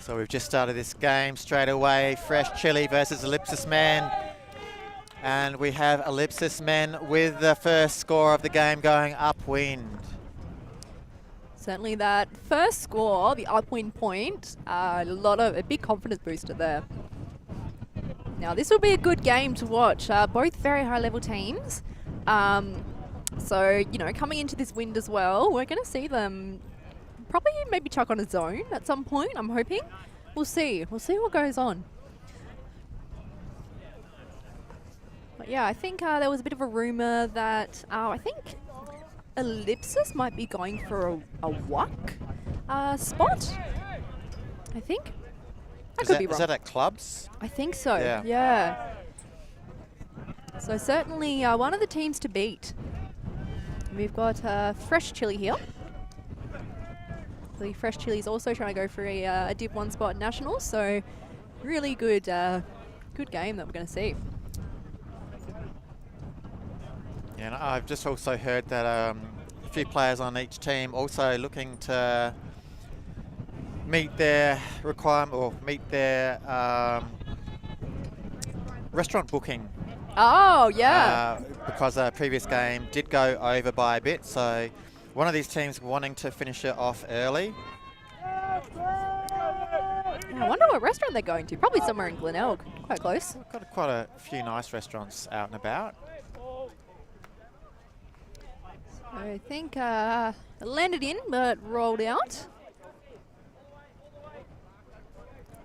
So we've just started this game straight away. Fresh Chili versus Ellipsis men. And we have Ellipsis men with the first score of the game going upwind. Certainly that first score, the upwind point, a big confidence booster there. Now this will be a good game to watch. Both very high level teams. So, you know, coming into this wind as well, we're going to see them probably maybe chuck on a zone at some point, I'm hoping. We'll see. We'll see what goes on. But yeah, I think there was a bit of a rumour that I think Ellipsis might be going for a WUC spot, I think. I could be wrong. Is that at clubs? I think so, Yeah. yeah. So certainly one of the teams to beat. We've got Fresh Chili here. The Fresh Chili is also trying to go for a Div 1 spot at Nationals, so really good good game that we're going to see. Yeah, and I've just also heard that a few players on each team also looking to meet their requirement or meet their restaurant booking. Oh, yeah. Because the previous game did go over by a bit, so one of these teams wanting to finish it off early. I wonder what restaurant they're going to. Probably somewhere in Glenelg, quite close. We've got quite a few nice restaurants out and about. So I think it landed in, but rolled out.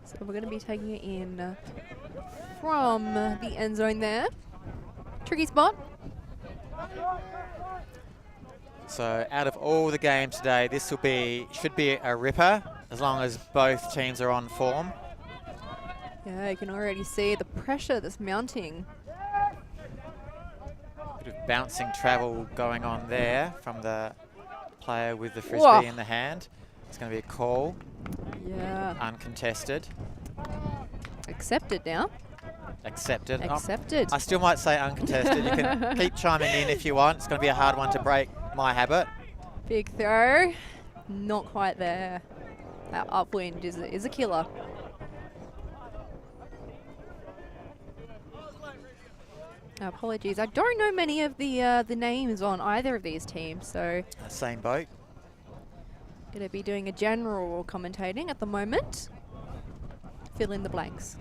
So we're going to be taking it in from the end zone there. Tricky spot. So out of all the games today, this should be a ripper as long as both teams are on form. Yeah, you can already see the pressure that's mounting. Bit of bouncing travel going on there from the player with the frisbee Whoa. in the hand. It's going to be a call. Yeah. Uncontested. Accepted now. Accepted. Accepted. I still might say uncontested. You can keep chiming in if you want. It's going to be a hard one to break my habit. Big throw. Not quite there. That upwind is a killer. Apologies. I don't know many of the names on either of these teams, so Same boat. going to be doing a general commentating at the moment. Fill in the blanks.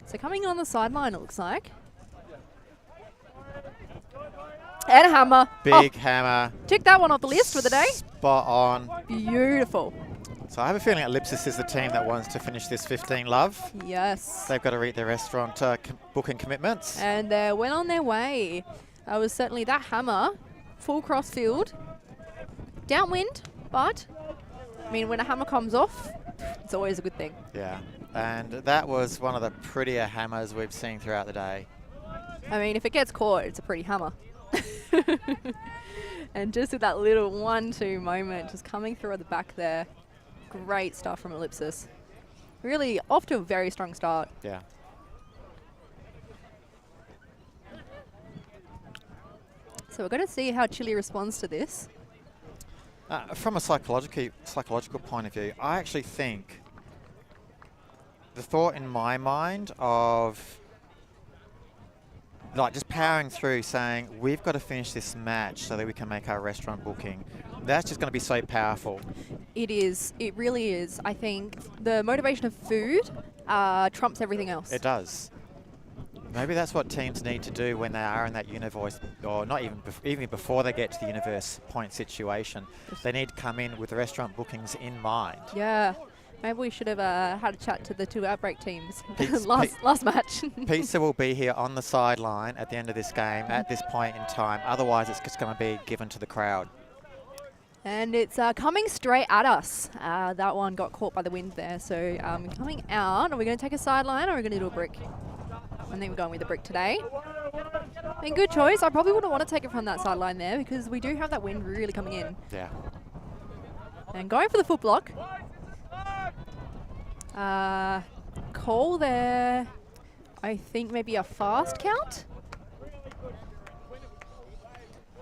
So coming on the sideline, it looks like. And a hammer. Big hammer. Tick that one off the list for the day. Spot on. Beautiful. So I have a feeling Ellipsis is the team that wants to finish this 15 love. Yes. They've got to read their restaurant booking commitments. And they went on their way. That was certainly that hammer. Full cross field. Downwind, but I mean, when a hammer comes off, it's always a good thing. Yeah. And that was one of the prettier hammers we've seen throughout the day. I mean, if it gets caught, it's a pretty hammer. And just with that little 1-2 moment just coming through at the back there. Great stuff from Ellipsis. Really off to a very strong start. Yeah. So we're going to see how Chile responds to this. From a psychological point of view, I actually think the thought in my mind of like just powering through saying we've got to finish this match so that we can make our restaurant booking, that's just going to be so powerful. It is. It really is. I think the motivation of food trumps everything else. It does. Maybe that's what teams need to do when they are in that universe, or not even before they get to the universe point situation. They need to come in with restaurant bookings in mind. Yeah. Maybe we should have had a chat to the two Outbreak teams last match. Pizza will be here on the sideline at the end of this game at this point in time. Otherwise, it's just going to be given to the crowd. And it's coming straight at us. That one got caught by the wind there. So coming out, are we going to take a sideline or are we going to do a brick? I think we're going with the brick today. And good choice. I probably wouldn't want to take it from that sideline there because we do have that wind really coming in. Yeah. And going for the foot block. Call there. I think maybe a fast count.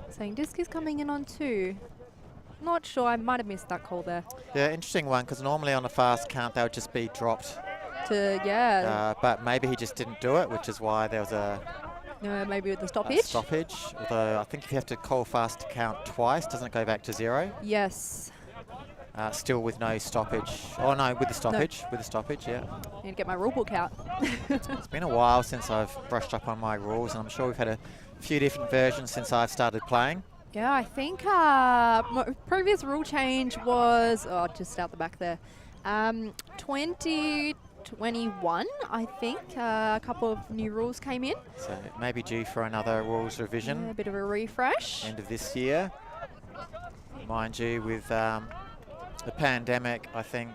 Saying disc is coming in on 2. Not sure. I might have missed that call there. Yeah, interesting one, because normally on a fast count they would just be dropped. But But maybe he just didn't do it, which is why there was a maybe with the stoppage. stoppage. Although I think if you have to call fast count twice, doesn't it go back to 0? Yes. Still with no stoppage. Oh no, with the stoppage. With the stoppage, yeah. Need to get my rule book out. It's been a while since I've brushed up on my rules, and I'm sure we've had a few different versions since I've started playing. Yeah, I think my previous rule change was just out the back there. 2021, I think. A couple of new rules came in. So maybe due for another rules revision. Yeah, a bit of a refresh. End of this year. Mind you, with the pandemic, I think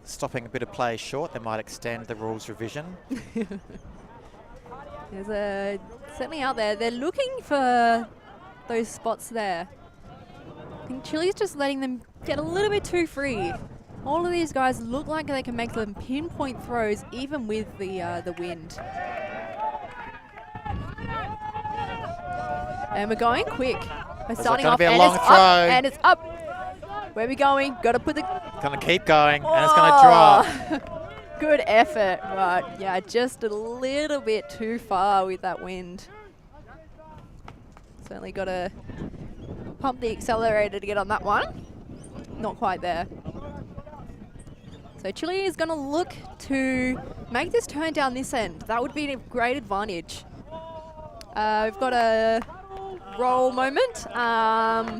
stopping a bit of play short, they might extend the rules revision. There's certainly out there. They're looking for those spots there. I think Chile's just letting them get a little bit too free. All of these guys look like they can make some pinpoint throws even with the wind. And we're going quick. We're starting off, and it's up. Where are we going? Got to put the... Gonna keep going, and it's gonna drop. Good effort, but yeah, just a little bit too far with that wind. Certainly got to pump the accelerator to get on that one. Not quite there. So Chile is going to look to make this turn down this end. That would be a great advantage. We've got a roll moment,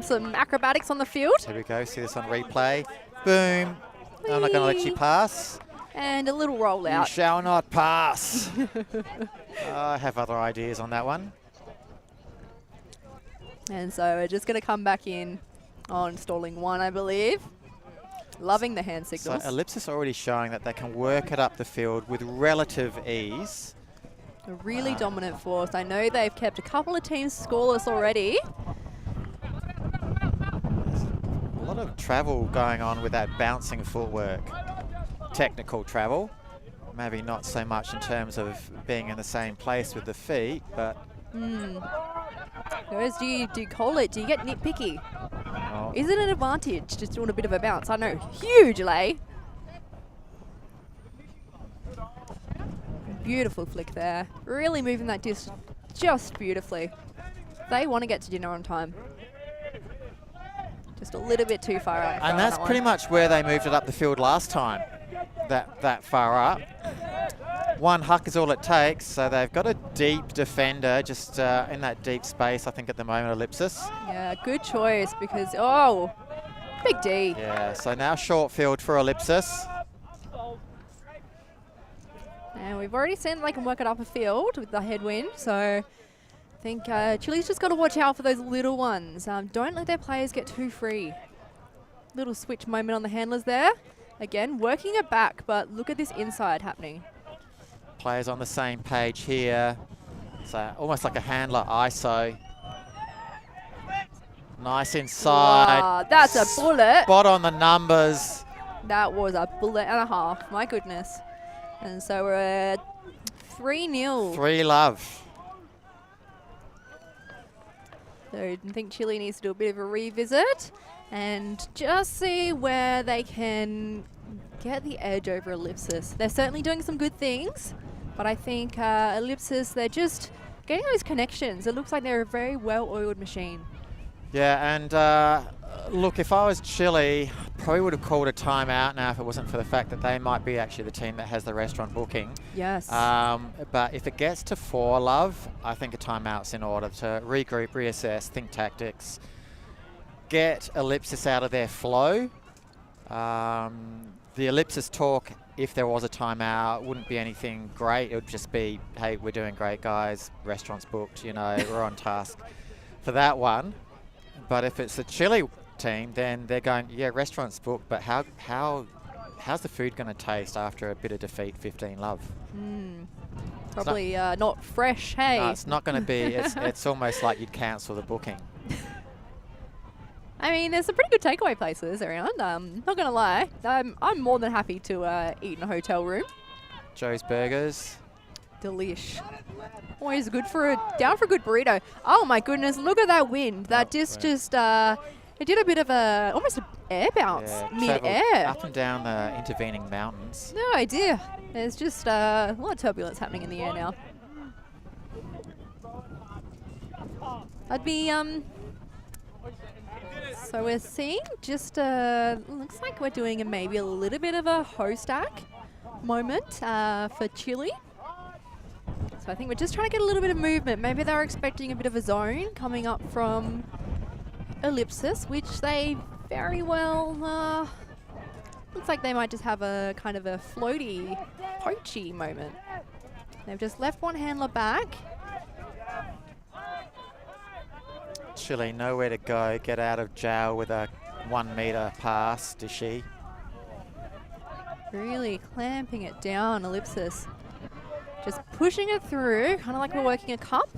some acrobatics on the field. Here we go, see this on replay. Boom. I'm not going to let you pass. And a little roll out. You shall not pass. I have other ideas on that one. And so we're just going to come back in on stalling 1, I believe. Loving the hand signals. So Ellipsis already showing that they can work it up the field with relative ease. A really dominant force. I know they've kept a couple of teams scoreless already. There's a lot of travel going on with that bouncing footwork. Technical travel. Maybe not so much in terms of being in the same place with the feet, but... Whereas do you call it? Do you get nitpicky? Oh. Is it an advantage just doing a bit of a bounce? I know, huge lay. Beautiful flick there. Really moving that disc just beautifully. They want to get to dinner on time. Just a little bit too far out. And that's pretty much where they moved it up the field last time. That far up. One huck is all it takes, so they've got a deep defender just in that deep space, I think, at the moment, Ellipsis. Yeah, good choice because, big D. Yeah, so now short field for Ellipsis. And we've already seen they can work it up a field with the headwind, so I think Chile's just got to watch out for those little ones. Don't let their players get too free. Little switch moment on the handlers there. Again, working it back, but look at this inside happening. Players on the same page here. So almost like a handler ISO. Nice inside. Wow, that's a bullet. Spot on the numbers. That was a bullet and a half. My goodness. And so we're at 3-0. 3-love. So I think Chile needs to do a bit of a revisit and just see where they can get the edge over Ellipsis. They're certainly doing some good things, but I think Ellipsis, they're just getting those connections. It looks like they're a very well-oiled machine. Yeah, and look, if I was Chile, probably would have called a timeout now if it wasn't for the fact that they might be actually the team that has the restaurant booking. Yes. But if it gets to 4-love, I think a timeout's in order to regroup, reassess, think tactics, get Ellipsis out of their flow. The Ellipsis talk, if there was a timeout, wouldn't be anything great. It would just be, hey, we're doing great, guys. Restaurant's booked, we're on task for that one. But if it's a Chile team, then they're going, yeah, restaurant's booked, but how's the food going to taste after a bit of defeat, 15-love? Probably not fresh, hey? No, it's not going to be. It's almost like you'd cancel the booking. I mean, there's some pretty good takeaway places around. Not going to lie. I'm more than happy to eat in a hotel room. Joe's Burgers. Delish. Always good down for a good burrito. Oh my goodness, look at that wind. That disc just It did a bit of almost an air bounce mid-air. Up and down the intervening mountains. No idea. There's just a lot of turbulence happening in the air now. I'd be, so we're seeing just, looks like we're doing maybe a little bit of a host act moment for Chile. So I think we're just trying to get a little bit of movement. Maybe they're expecting a bit of a zone coming up from Ellipsis, which they very well, looks like they might just have a kind of a floaty, poachy moment. They've just left one handler back. Chile nowhere to go, get out of jail with a 1 meter pass, does she? Really clamping it down, Ellipsis. Just pushing it through, kind of like we're working a cup.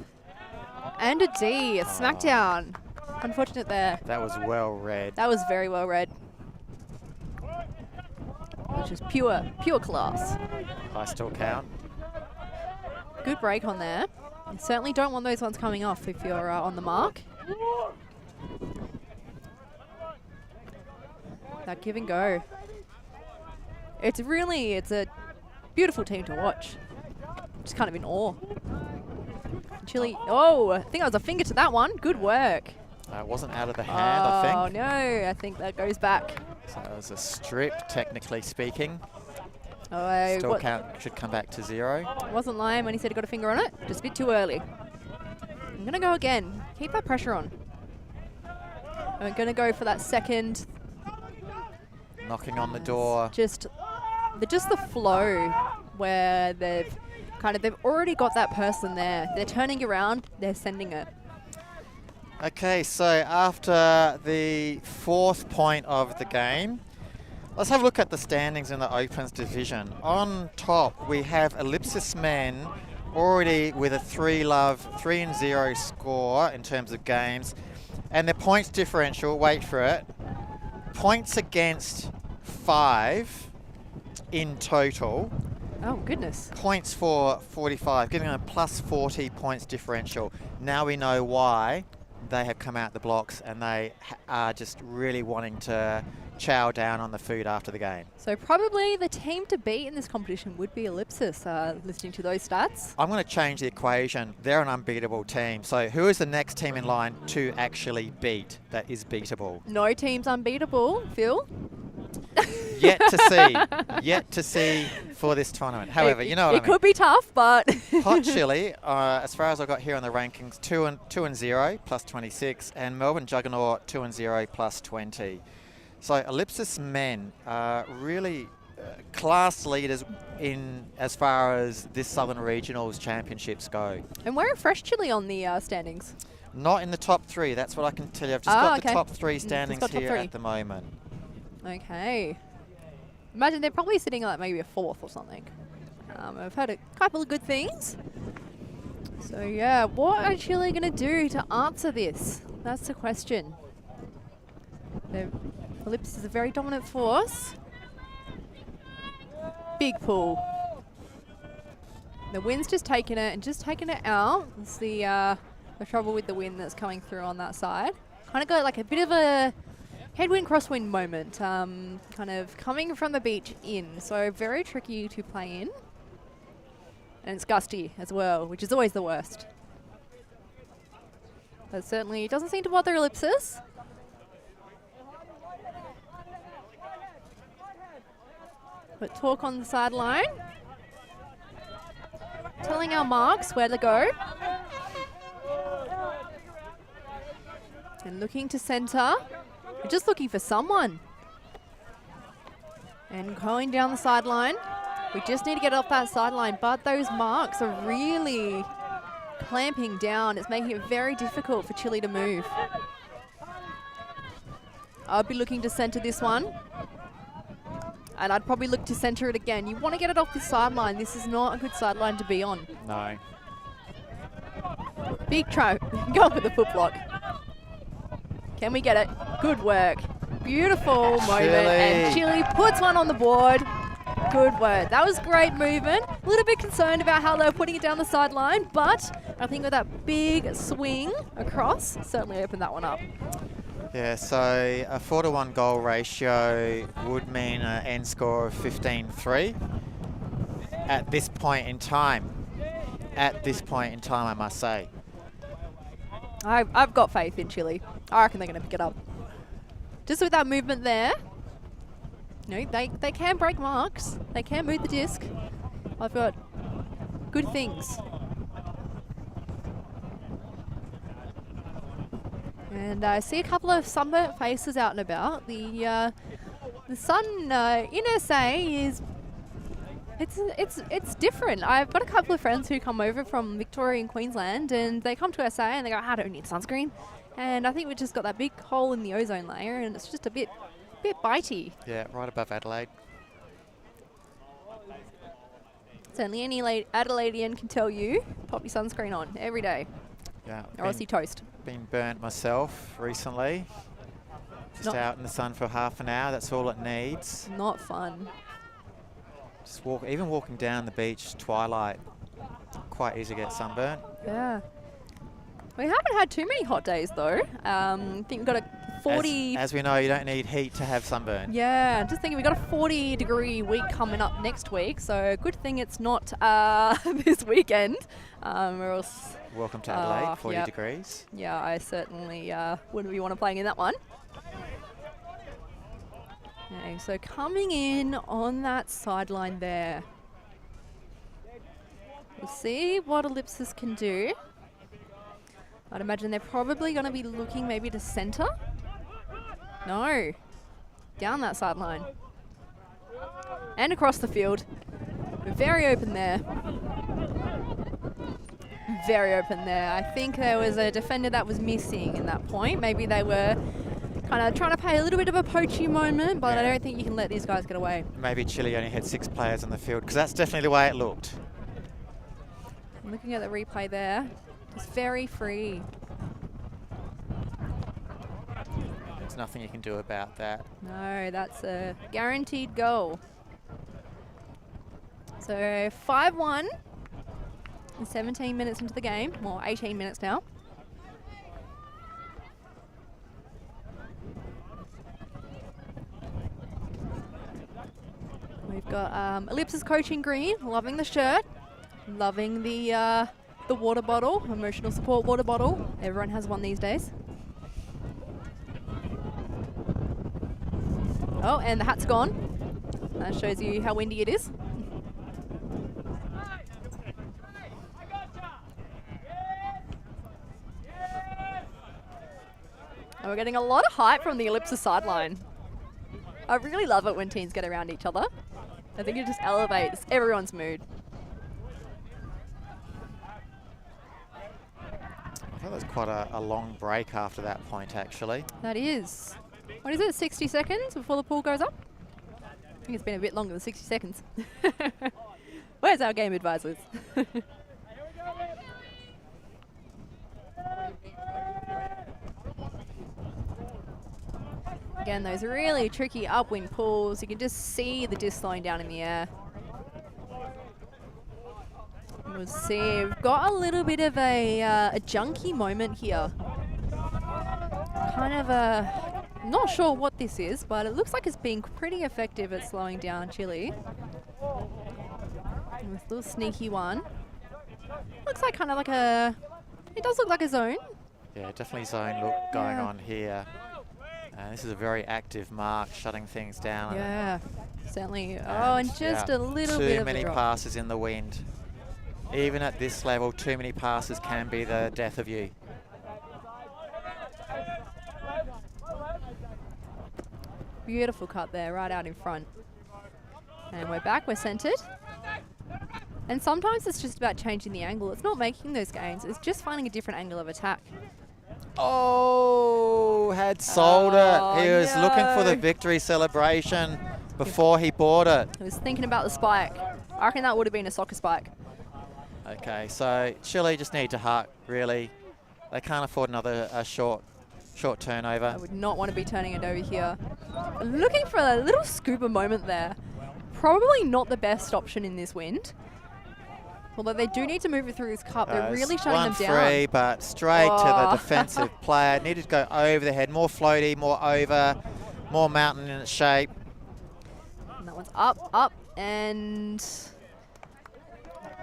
And a D, a smackdown. Unfortunate there. That was well read. That was very well read. Which is pure class. High still count. Good break on there. You certainly don't want those ones coming off if you're on the mark. That give and go. It's a beautiful team to watch. Just kind of in awe. Chile, oh, I think that was a finger to that one. Good work. It wasn't out of the hand, I think. Oh no, I think that goes back. So it was a strip, technically speaking. Oh, Still count should come back to 0. I wasn't lying when he said he got a finger on it. Just a bit too early. I'm going to go again. Keep that pressure on. I'm going to go for that second. Knocking on the door. Just the flow where they've already got that person there. They're turning around, they're sending it. Okay, so after the 4th point of the game, let's have a look at the standings in the Opens division. On top, we have Ellipsis men already with a 3-0 score in terms of games. And their points differential, wait for it, points against 5 in total. Oh, goodness. Points for 45, giving them a plus 40 points differential. Now we know why they have come out the blocks and they are just really wanting to chow down on the food after the game. So probably the team to beat in this competition would be Ellipsis, listening to those stats. I'm going to change the equation. They're an unbeatable team. So who is the next team in line to actually beat that is beatable? No team's unbeatable, Phil. Yet to see. Yet to see for this tournament. However, you know what I mean. It could be tough, but... Hot Chili, as far as I got here on the rankings, 2-0 plus 26, and Melbourne Juggernaut 2-0 plus 20. So Ellipsis men are really class leaders in as far as this Southern Regionals championships go. And where are Fresh Chili on the standings? Not in the top 3. That's what I can tell you. I've just got the top 3 standings here at the moment. Okay. Imagine they're probably sitting at maybe a 4th or something. I've heard a couple of good things. So yeah, what are Chile going to do to answer this? That's the question. Ellipsis is a very dominant force. Big pull. The wind's just taking it and just taking it out. It's the trouble with the wind that's coming through on that side. Kind of got like a bit of a headwind, crosswind moment, kind of coming from the beach in. So very tricky to play in. And it's gusty as well, which is always the worst. But certainly it doesn't seem to bother Ellipsis. But talk on the sideline. Telling our marks where to go. And looking to centre. We're just looking for someone. And going down the sideline. We just need to get off that sideline, but those marks are really clamping down. It's making it very difficult for Chile to move. I'll be looking to centre this one. And I'd probably look to centre it again. You want to get it off the sideline. This is not a good sideline to be on. No. Big try. Go for the foot block. Can we get it? Good work. Beautiful moment. And Chile puts one on the board. Good work. That was great movement. A little bit concerned about how they were putting it down the sideline, but I think with that big swing across, certainly opened that one up. Yeah, so a 4-to-1 goal ratio would mean an end score of 15-3 at this point in time. At this point in time, I must say. I've got faith in Chile. I reckon they're going to pick it up. Just with that movement there, you know, they can break marks. They can move the disc. I've got good things. And I see a couple of sunburnt faces out and about. The sun in SA is it's different. I've got a couple of friends who come over from Victoria and Queensland, and they come to SA and they go, I don't need sunscreen. And I think we've just got that big hole in the ozone layer, and it's just a bit bitey. Yeah, right above Adelaide. Certainly any Adelaidean can tell you, pop your sunscreen on every day. Yeah. Or else you toast. Been burnt myself recently. Just out in the sun for half an hour, that's all it needs. Not fun. Just even walking down the beach, twilight, quite easy to get sunburnt. Yeah. We haven't had too many hot days though. I think we've got a 40... As we know, you don't need heat to have sunburn. Yeah, just thinking we've got a 40-degree week coming up next week, so good thing it's not this weekend, or else... Welcome to Adelaide, 40 degrees. Yeah, I certainly wouldn't be want to playing in that one. Okay, so coming in on that sideline there. We'll see what Ellipsis can do. I'd imagine they're probably going to be looking maybe to centre. No. Down that sideline. And across the field. Very open there. Very open there. I think there was a defender that was missing in that point. Maybe they were kind of trying to play a little bit of a poachy moment, but I don't think you can let these guys get away. Maybe Chile only had 6 players on the field, because that's definitely the way it looked. I'm looking at the replay there. It's very free. There's nothing you can do about that. No, that's a guaranteed goal. So 5-1 and 17 minutes into the game, or 18 minutes now. We've got Ellipsis coaching green, loving the shirt, loving the water bottle, emotional support water bottle. Everyone has one these days. Oh, and the hat's gone. That shows you how windy it is. And we're getting a lot of hype from the Ellipsis sideline. I really love it when teams get around each other. I think it just elevates everyone's mood. I thought that was quite a long break after that point, actually. That is. What is it, 60 seconds before the pool goes up? I think it's been a bit longer than 60 seconds. Where's our game advisors? Again, those really tricky upwind pulls. You can just see the disc slowing down in the air. We'll see. We've got a little bit of a junky moment here. Kind of a... not sure what this is, but it looks like it's being pretty effective at slowing down Chile. And this little sneaky one. Looks like kind of like a... it does look like a zone. Yeah, definitely zone look going on here. This is a very active mark, shutting things down. Yeah, certainly. Oh, and just a little bit of a drop. Too many passes in the wind. Even at this level, too many passes can be the death of you. Beautiful cut there, right out in front. And we're back, we're centered. And sometimes it's just about changing the angle. It's not making those gains, it's just finding a different angle of attack. Oh, had sold it. He was looking for the victory celebration before he bought it. He was thinking about the spike. I reckon that would have been a soccer spike. Okay, so Chile just need to huck, really. They can't afford another short turnover. I would not want to be turning it over here. Looking for a little scuba moment there. Probably not the best option in this wind. Although they do need to move it through this cup. They're really shutting them down. 1-3, but straight to the defensive player. Needed to go over the head. More floaty, more over, more mountain in its shape. And that one's up, and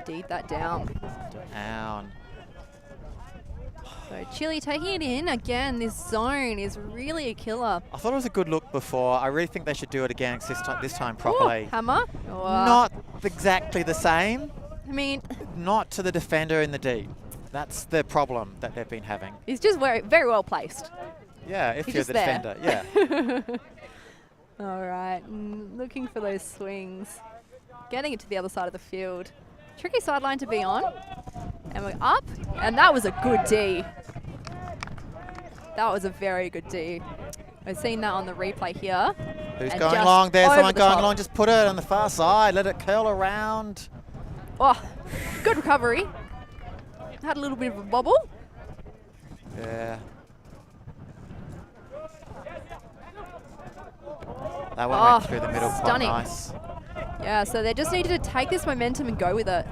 deed that down. Down. So Chile taking it in. Again, this zone is really a killer. I thought it was a good look before. I really think they should do it again this time properly. Ooh, hammer. Not exactly the same. I mean, not to the defender in the deep. That's the problem that they've been having. He's just very, very well placed. Yeah, if He's you're the there. defender, yeah. All right, looking for those swings. Getting it to the other side of the field. Tricky sideline to be on. And we're up, and that was a good D. That was a very good D. We've seen that on the replay here. Who's going long? There's someone going long. Just put it on the far side. Let it curl around. Oh, good recovery. Had a little bit of a bobble. Yeah. That one went through the middle quite nice. Yeah, so they just needed to take this momentum and go with it.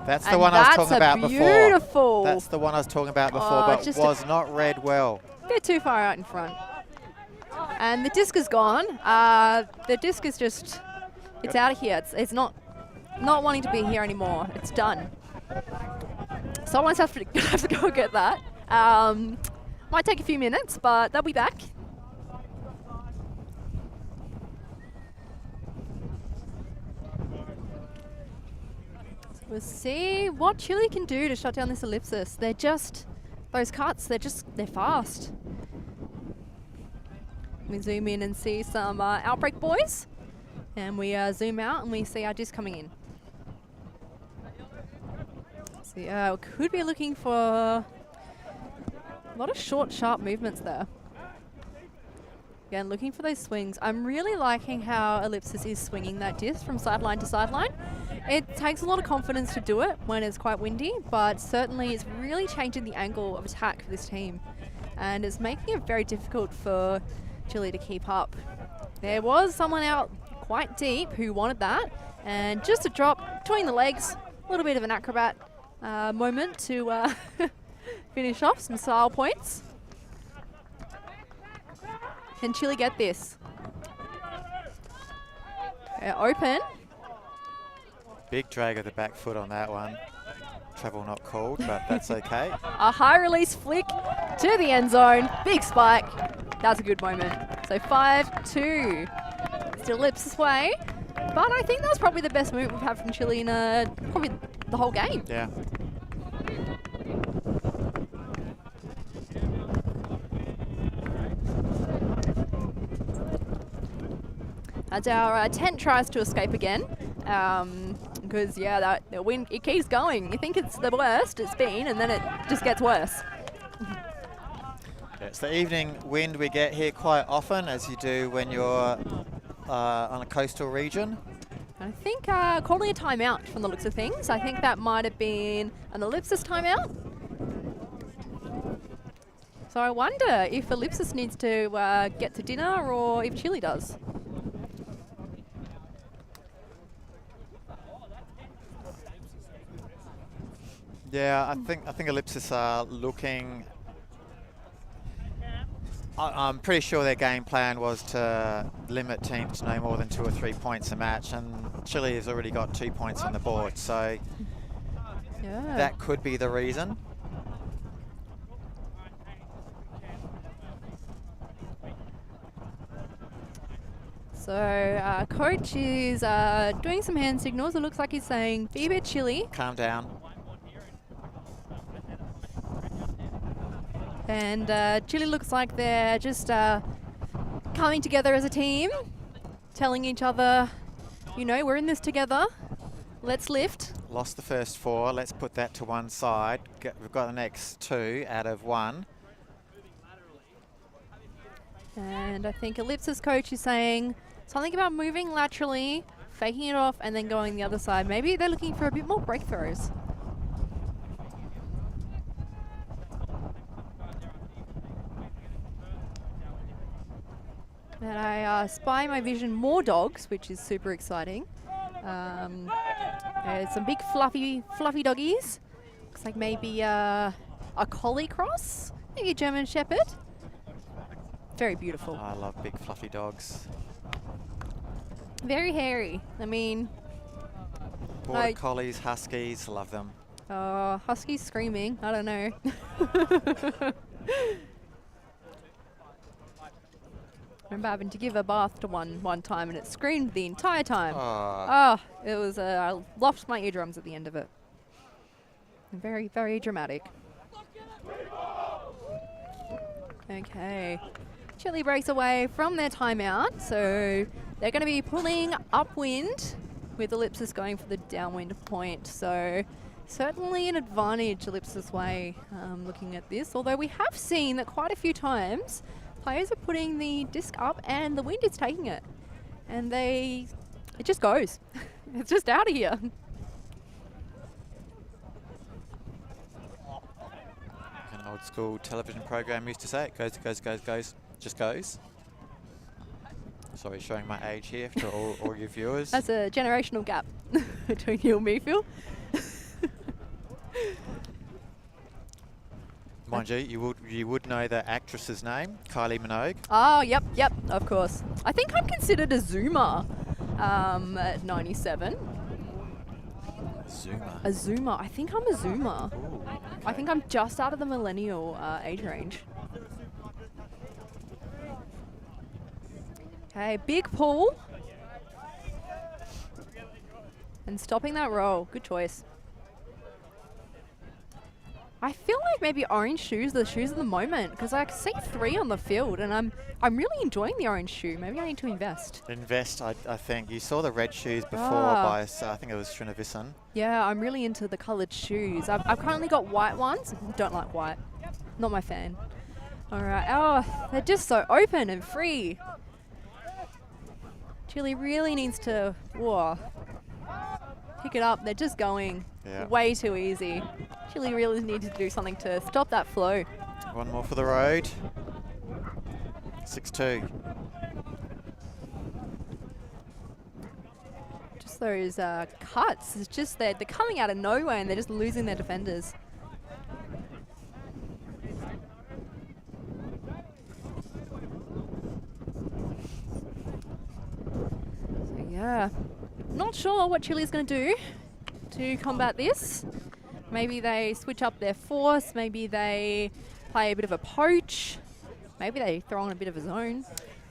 That's the one I was talking about before. Beautiful. That's the one I was talking about before, but was not read well. A bit too far out in front. And the disc is gone. The disc is just, it's out of here. It's not wanting to be here anymore. It's done. Someone's have to go get that. Might take a few minutes, but they'll be back. We'll see what Chile can do to shut down this Ellipsis. They're just, those cuts, they're fast. We zoom in and see some Outbreak boys. And we zoom out and we see our disc coming in. So we could be looking for a lot of short, sharp movements there. Again, looking for those swings. I'm really liking how Ellipsis is swinging that disc from sideline to sideline. It takes a lot of confidence to do it when it's quite windy, but certainly it's really changing the angle of attack for this team. And it's making it very difficult for Chile to keep up. There was someone out quite deep who wanted that, and just a drop between the legs, a little bit of an acrobat moment to finish off some style points. Can Chile get this? Open. Big drag of the back foot on that one. Travel not called, but that's okay. A high release flick to the end zone. Big spike. That's a good moment. So 5-2. Still Ellipsis way. But I think that was probably the best move we've had from Chile in probably the whole game. Yeah. As our tent tries to escape again. Because, yeah, the wind, it keeps going. You think it's the worst it's been, and then it just gets worse. It's the evening wind we get here quite often, as you do when you're on a coastal region. I think calling a timeout from the looks of things. I think that might have been an Ellipsis timeout. So I wonder if Ellipsis needs to get to dinner or if Chile does. Yeah, I think Ellipsis are looking. I'm pretty sure their game plan was to limit teams to no more than 2 or 3 points a match, and Chile has already got 2 points on the board, so that could be the reason. So coach is doing some hand signals. It looks like he's saying, be a bit chilly. Calm down. And Chile looks like they're just coming together as a team, telling each other, you know, we're in this together. Let's lift. Lost the first 4. Let's put that to one side. We've got the next 2 out of 1. And I think Ellipsis coach is saying something about moving laterally, faking it off, and then going the other side. Maybe they're looking for a bit more breakthroughs. And I spy in my vision more dogs, which is super exciting. Some big fluffy doggies. Looks like maybe a collie cross, maybe a German Shepherd. Very beautiful. I love big fluffy dogs. Very hairy. I mean, Border collies, huskies, love them. Huskies screaming. I don't know. Remember having to give a bath to one time and it screamed the entire time. It was, I lost my eardrums at the end of it. Very, very dramatic. Okay. Chile breaks away from their timeout, so they're going to be pulling upwind with Ellipsis going for the downwind point. So certainly an advantage Ellipsis way looking at this, although we have seen that quite a few times players are putting the disc up and the wind is taking it. And it just goes. It's just out of here. An old school television program used to say it goes, just goes. Sorry, showing my age here to all your viewers. That's a generational gap between you and me, Phil. Mind you, you would know the actress's name, Kylie Minogue. Oh, yep, of course. I think I'm considered a Zoomer at 97. Zoomer. A Zoomer. I think I'm a Zoomer. Ooh, okay. I think I'm just out of the millennial age range. Okay, big pull. And stopping that roll. Good choice. I feel like maybe orange shoes are the shoes of the moment because I see 3 on the field and I'm really enjoying the orange shoe. Maybe I need to invest. I think. You saw the red shoes before by, I think it was Srinavisan. Yeah, I'm really into the coloured shoes. I've currently got white ones. Don't like white. Not my fan. All right. Oh, they're just so open and free. Chile really needs to pick it up. They're just going way too easy. Chile really needs to do something to stop that flow. One more for the road. 6-2. Just those cuts. It's just they're coming out of nowhere and they're just losing their defenders. So yeah, not sure what Chile's going to do to combat this. Maybe they switch up their force. Maybe they play a bit of a poach. Maybe they throw on a bit of a zone.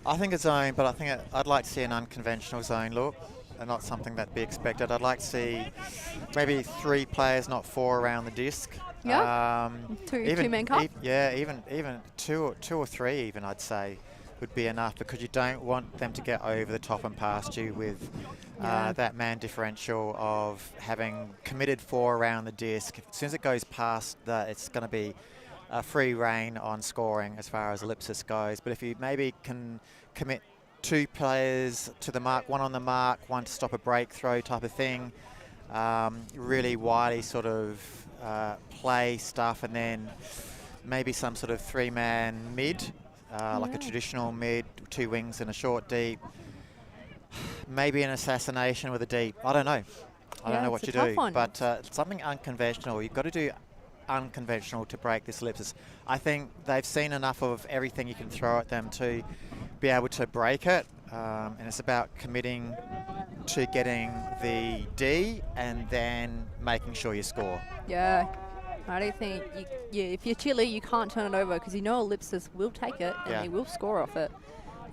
I think a zone, but I think I'd like to see an unconventional zone look, and not something that'd be expected. I'd like to see maybe 3 players, not 4, around the disc. Yeah. Two-man cup. Even two or three, even I'd say, would be enough because you don't want them to get over the top and past you with that man differential of having committed 4 around the disc. As soon as it goes past that, it's going to be a free reign on scoring as far as Ellipsis goes. But if you maybe can commit 2 players to the mark, 1 on the mark, 1 to stop a break throw type of thing, really widely sort of play stuff, and then maybe some sort of 3-man mid, like a traditional mid, 2 wings and a short deep. Maybe an assassination with a deep. I don't know. I don't know what you do. But something unconventional. You've got to do unconventional to break this Ellipsis. I think they've seen enough of everything you can throw at them to be able to break it. And it's about committing to getting the D and then making sure you score. Yeah. I don't think, if you're Chile, you can't turn it over because you know Ellipsis will take it and they will score off it.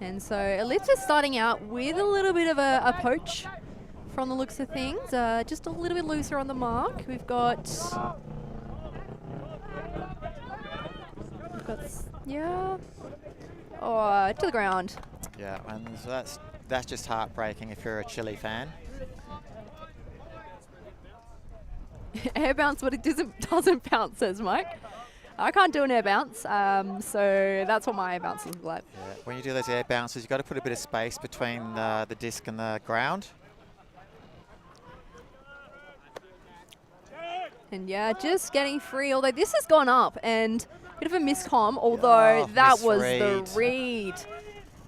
And so Ellipsis starting out with a little bit of a poach from the looks of things. Just a little bit looser on the mark. We've got, to the ground. Yeah, and so that's just heartbreaking if you're a Chile fan. Air bounce, but it doesn't bounce, says Mike. I can't do an air bounce, so that's what my air bounces look like. Yeah. When you do those air bounces, you've got to put a bit of space between the disc and the ground. And yeah, just getting free, although this has gone up, and a bit of a miscomm, although that was the read.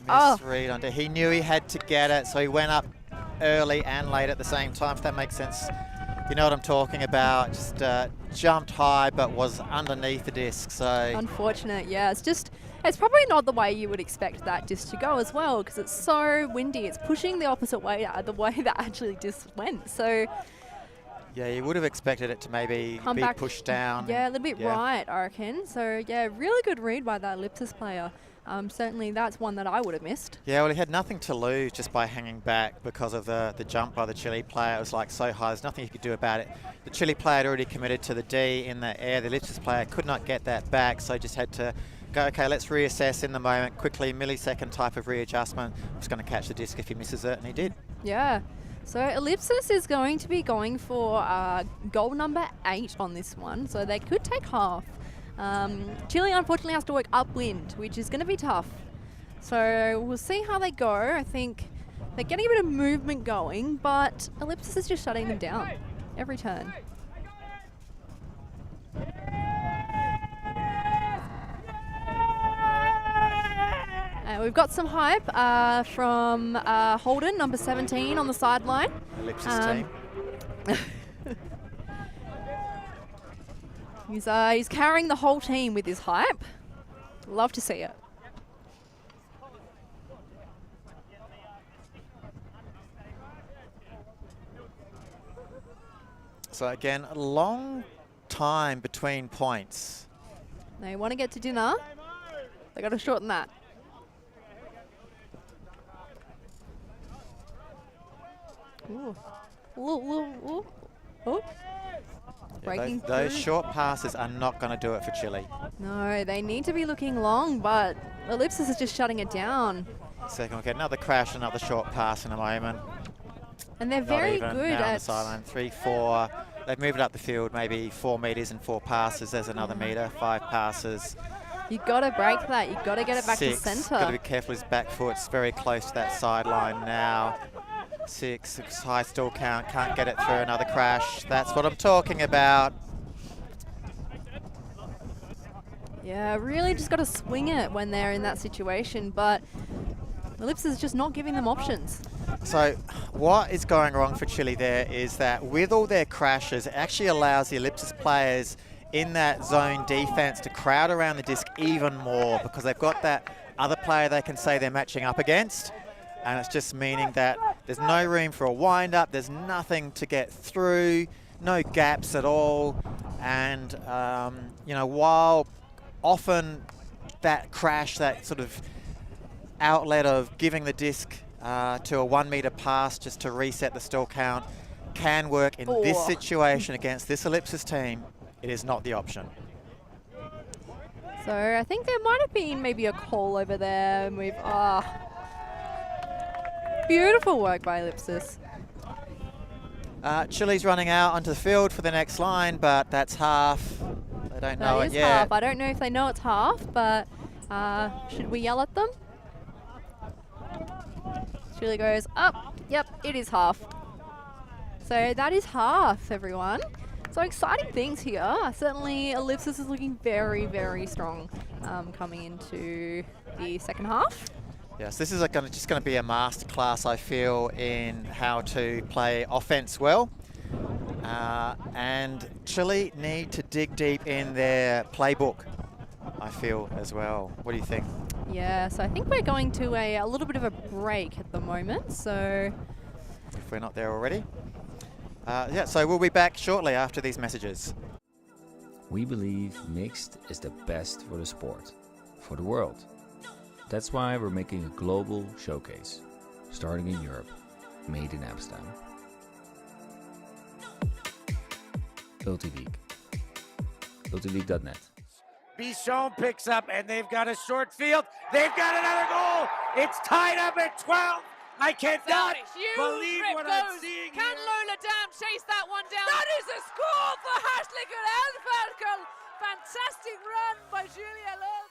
Misread he knew he had to get it, so he went up early and late at the same time, if that makes sense. You know what I'm talking about. Just jumped high, but was underneath the disc. So unfortunate. Yeah, it's probably not the way you would expect that disc to go as well, because it's so windy. It's pushing the opposite way, the way that actually disc went. So yeah, you would have expected it to maybe be pushed down. Yeah, a little bit right, I reckon. So yeah, really good read by that Ellipsis player. Certainly that's one that I would have missed. Yeah, well, he had nothing to lose just by hanging back because of the jump by the Chile player. It was like so high, there's nothing he could do about it. The Chile player had already committed to the D in the air. The Ellipsis player could not get that back, so just had to go, okay, let's reassess in the moment, quickly, millisecond type of readjustment. Was going to catch the disc if he misses it, and he did. Yeah. So Ellipsis is going to be going for goal number 8 on this one, so they could take half. Chile unfortunately has to work upwind, which is going to be tough. So we'll see how they go. I think they're getting a bit of movement going, but Ellipsis is just shutting them down every turn. We've got some hype from Holden, number 17 on the sideline. Ellipsis team. He's carrying the whole team with his hype. Love to see it. So again, a long time between points. They want to get to dinner. They got to shorten that. Ooh. Ooh, ooh, ooh. Ooh. Yeah, those short passes are not going to do it for Chile. No, they need to be looking long, but Ellipsis is just shutting it down. Second wicket, another crash, another short pass in a moment. And they're very good now on the at... sideline, 3, 4. They've moved it up the field, maybe 4 metres and 4 passes. There's another metre, 5 passes. You've got to break that. You've got to get it back 6. to centre. Got to be careful, his back foot's very close to that sideline now. 6, high still count, can't get it through, another crash. That's what I'm talking about. Yeah, really just got to swing it when they're in that situation, but Ellipsis is just not giving them options. So what is going wrong for Chile there is that with all their crashes, it actually allows the Ellipsis players in that zone defense to crowd around the disc even more, because they've got that other player they can say they're matching up against. And it's just meaning that there's no room for a wind-up, there's nothing to get through, no gaps at all. And, you know, while often that crash, that sort of outlet of giving the disc to a 1 metre pass just to reset the stall count can work in this situation against this Ellipsis team, it is not the option. So I think there might have been maybe a call over there with... beautiful work by Ellipsis. Chile's running out onto the field for the next line, but that's half. They don't know it yet. Half. I don't know if they know it's half, but should we yell at them? Chile goes up. Yep, it is half. So that is half, everyone. So exciting things here. Certainly Ellipsis is looking very, very strong coming into the second half. Yes, this is just going to be a masterclass, I feel, in how to play offense well. And Chile need to dig deep in their playbook, I feel, as well. What do you think? Yeah, so I think we're going to a little bit of a break at the moment, so... If we're not there already. Yeah, so we'll be back shortly after these messages. We believe mixed is the best for the sport, for the world. That's why we're making a global showcase, starting in Europe, made in Amsterdam. Ultileague. Ultileague.net. Bichon picks up, and they've got a short field. They've got another goal. It's tied up at 12. I cannot believe what I'm seeing. Can Lola Dam chase that one down? That is a score for Hasliger Elverkel. Fantastic run by Julia Love.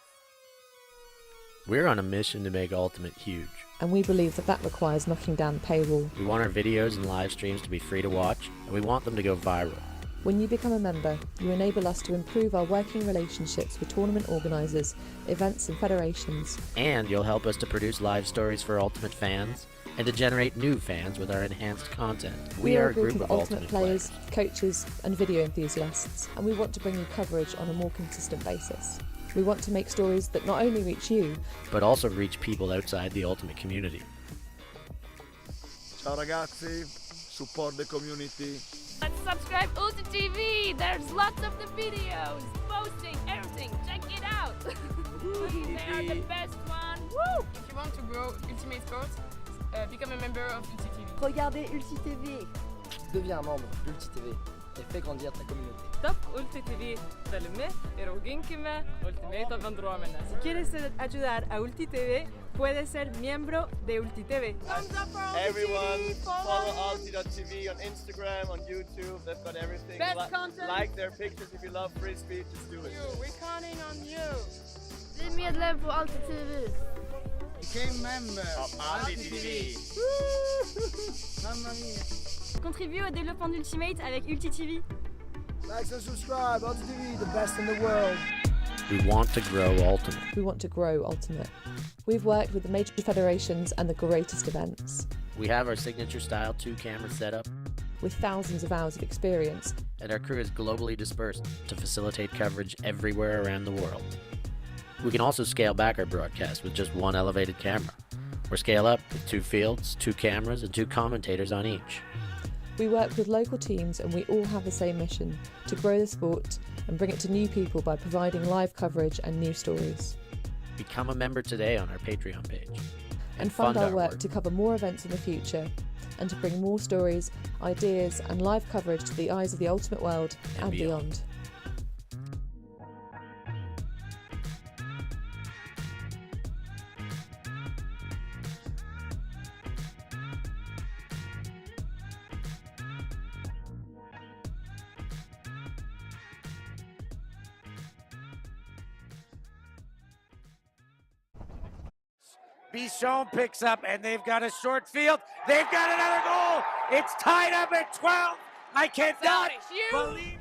We're on a mission to make Ultimate huge. And we believe that requires knocking down the paywall. We want our videos and live streams to be free to watch, and we want them to go viral. When you become a member, you enable us to improve our working relationships with tournament organisers, events and federations. And you'll help us to produce live stories for Ultimate fans and to generate new fans with our enhanced content. We are a group of ultimate players, coaches and video enthusiasts, and we want to bring you coverage on a more consistent basis. We want to make stories that not only reach you, but also reach people outside the Ultimate community. Ciao ragazzi, support the community. And subscribe Ulti TV. There's lots of the videos, posting, everything. Check it out. They are the best one. Woo! If you want to grow Ultimate Sports, become a member of Ulti TV. Regardez Ulti TV. Deviens un membre d'Ulti TV et fais grandir ta communauté. Top Ulti TV تلمه eroginkime Ultimate vendromena. Si quieres ayudar a Ulti TV, puedes ser miembro de Ulti TV. Everyone, follow Ulti.tv on Instagram, on YouTube. They've got everything. Best content. Like their pictures if you love free speech. Just do it. We're counting on you. Bli medlem på Ulti TV. Became member of Ulti TV. Mamma mia. Contribue au développement d'Ultimate avec Ulti TV. Like and subscribe, Ulti TV, the best in the world. We want to grow Ultimate. we want to grow Ultimate. We've worked with the major federations and the greatest events. We have our signature style 2-camera setup, With thousands of hours of experience, and our crew is globally dispersed to facilitate coverage everywhere around the world. We can also scale back our broadcast with just one elevated camera, or scale up with 2 fields, 2 cameras, and 2 commentators on each. we work with local teams and we all have the same mission, to grow the sport and bring it to new people by providing live coverage and new stories. Become a member today on our Patreon page. And fund our work to cover more events in the future and to bring more stories, ideas and live coverage to the eyes of the Ultimate world and beyond. Bichon picks up, and they've got a short field. They've got another goal. It's tied up at 12. I cannot believe.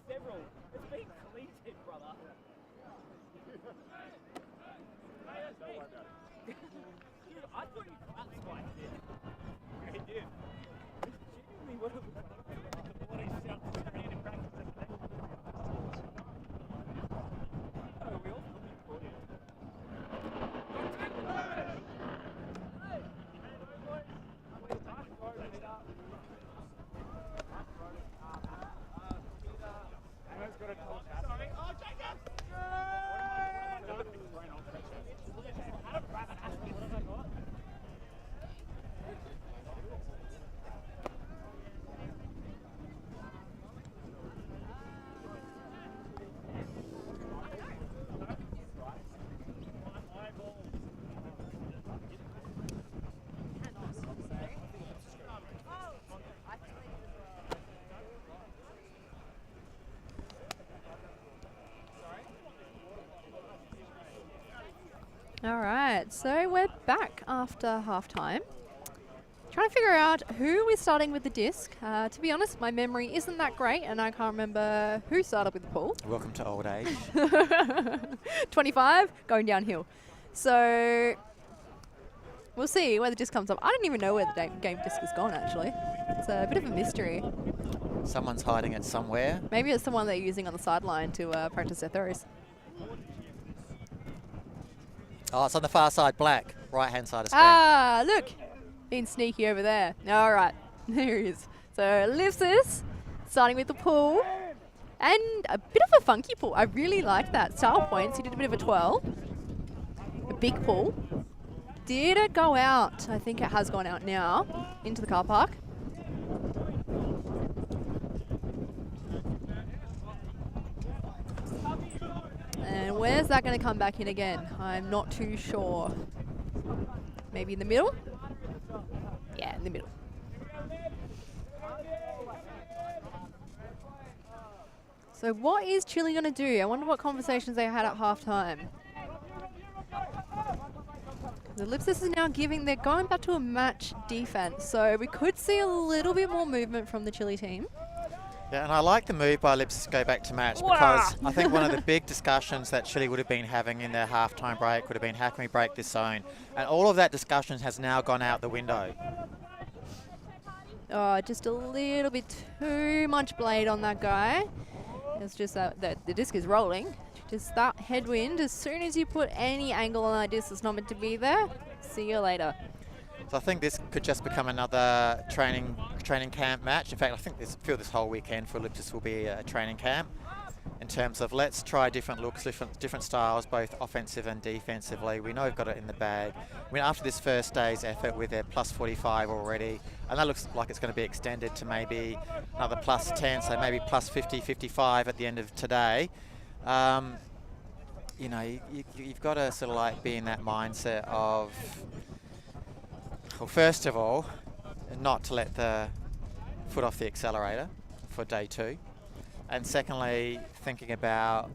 Several. It's been deleted, brother. Dude, I thought you cut spiked it. He did. Genuinely, what he shouted to me in practice. Oh, we all put it. All right, so we're back after half-time. Trying to figure out who is starting with the disc. To be honest, my memory isn't that great, and I can't remember who started with the pull. Welcome to old age. 25, going downhill. So we'll see where the disc comes up. I don't even know where the game disc has gone, actually. It's a bit of a mystery. Someone's hiding it somewhere. Maybe it's someone they're using on the sideline to practice their throws. Oh, it's on the far side, black. Right-hand side of Spek. Ah, look. Being sneaky over there. All right. There he is. So Ellipsis, starting with the pull. And a bit of a funky pull. I really like that. Style points. He did a bit of a twirl. A big pull. Did it go out? I think it has gone out now. Into the car park. And where's that going to come back in again? I'm not too sure. Maybe in the middle? Yeah, in the middle. So what is Chile going to do? I wonder what conversations they had at halftime. The Ellipsis is now they're going back to a match defense. So we could see a little bit more movement from the Chile team. Yeah, and I like the move by Ellipsis to go back to match because I think one of the big discussions that Chile would have been having in their halftime break would have been, how can we break this zone? And all of that discussion has now gone out the window. Oh, just a little bit too much blade on that guy. It's just that the disc is rolling. Just that headwind, as soon as you put any angle on that disc that's not meant to be there, see you later. So I think this could just become another training camp match. In fact, I think feel this whole weekend for Ellipsis will be a training camp in terms of let's try different looks, different styles, both offensive and defensively. We know we've got it in the bag. I mean, after this first day's effort with their plus 45 already, and that looks like it's going to be extended to maybe another plus 10, so maybe plus 50, 55 at the end of today. You know, you've got to sort of like be in that mindset of, well, first of all, not to let the foot off the accelerator for day 2. And secondly, thinking about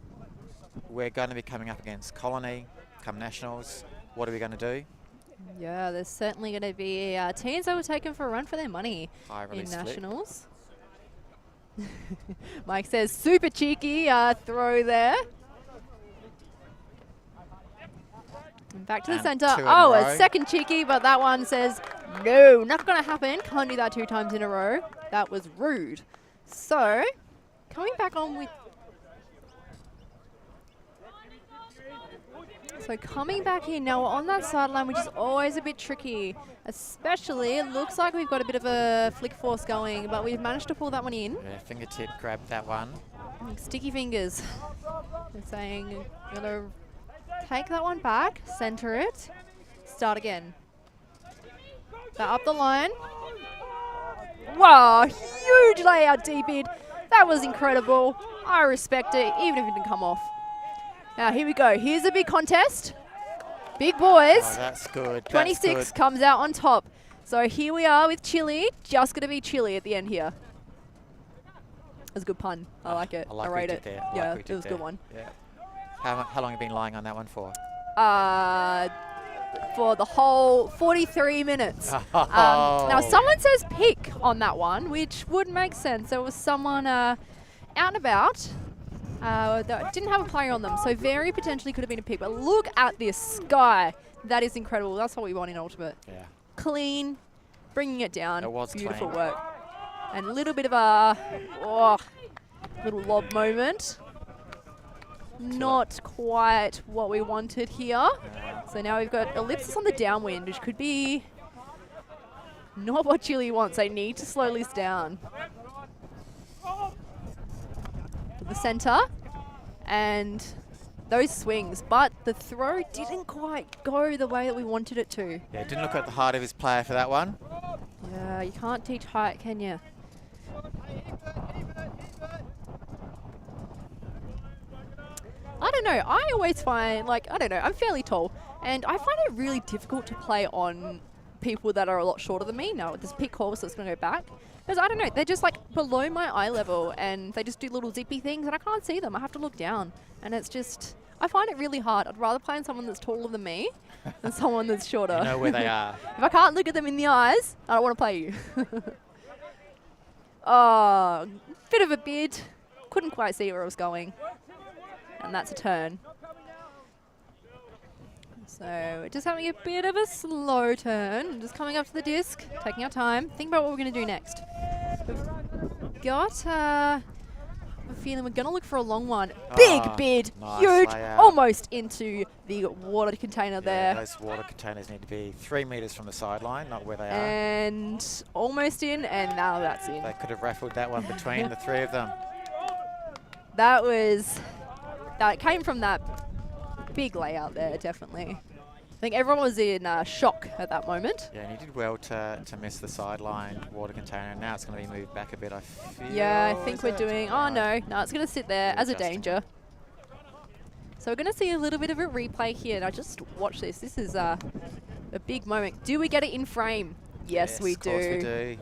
we're going to be coming up against Colony, come Nationals. What are we going to do? Yeah, there's certainly going to be teams that will take them for a run for their money in Nationals. Mike says, super cheeky throw there. And back to the center. Oh, a second cheeky, but that one says, no, not going to happen. Can't do that 2 times in a row. That was rude. So, coming back on with... So coming back here now, we're on that sideline, which is always a bit tricky. Especially, it looks like we've got a bit of a flick force going, but we've managed to pull that one in. Yeah, fingertip grabbed that one. Sticky fingers. They're saying, gonna take that one back, center it, start again. Back up the line. Wow, huge layout deep in. That was incredible. I respect it, even if it didn't come off. Now, here we go. Here's a big contest. Big boys. Oh, that's good. 26 that's good. Comes out on top. So here we are with Chile. Just going to be Chile at the end here. That's a good pun. I like it. I rate it. There. Yeah, it was a good one. Yeah. How long have you been lying on that one for? For the whole 43 minutes. Now, someone says pick on that one, which would make sense. There was someone out and about that didn't have a player on them, so very potentially could have been a pick. But look at this sky. That is incredible. That's what we want in Ultimate. Yeah. Clean, bringing it down. It was beautiful clean. work. And a little bit of a little lob moment. Not quite what we wanted here. So now we've got Ellipsis on the downwind, which could be not what Chile wants. They need to slow this down. To the center. And those swings. But the throw didn't quite go the way that we wanted it to. Yeah, didn't look at the heart of his player for that one. Yeah, you can't teach height, can you? I don't know. I always find, I don't know, I'm fairly tall. And I find it really difficult to play on people that are a lot shorter than me. Now, with this pick course that's going to go back. Because, I don't know, they're just, below my eye level. And they just do little zippy things, and I can't see them. I have to look down. And it's just, I find it really hard. I'd rather play on someone that's taller than me than someone that's shorter. You know where they are. If I can't look at them in the eyes, I don't want to play you. Oh, bit of a bid. Couldn't quite see where I was going. And that's a turn. So we're just having a bit of a slow turn. Just coming up to the disc, taking our time. Think about what we're going to do next. We've got a feeling we're going to look for a long one. Big bid, nice huge, layout. almost into the water container there. Those water containers need to be 3 meters from the sideline, not where they are. And almost in, and now that's in. They could have raffled that one between the three of them. That came from that big layout there, definitely. I think everyone was in shock at that moment. Yeah, and he did well to miss the sideline water container. Now it's going to be moved back a bit, I feel. Yeah, I think we're doing... Oh, no, it's going to sit there as a danger. So we're going to see a little bit of a replay here. Now, just watch this. This is a big moment. Do we get it in frame? Yes, we do. Of course we do.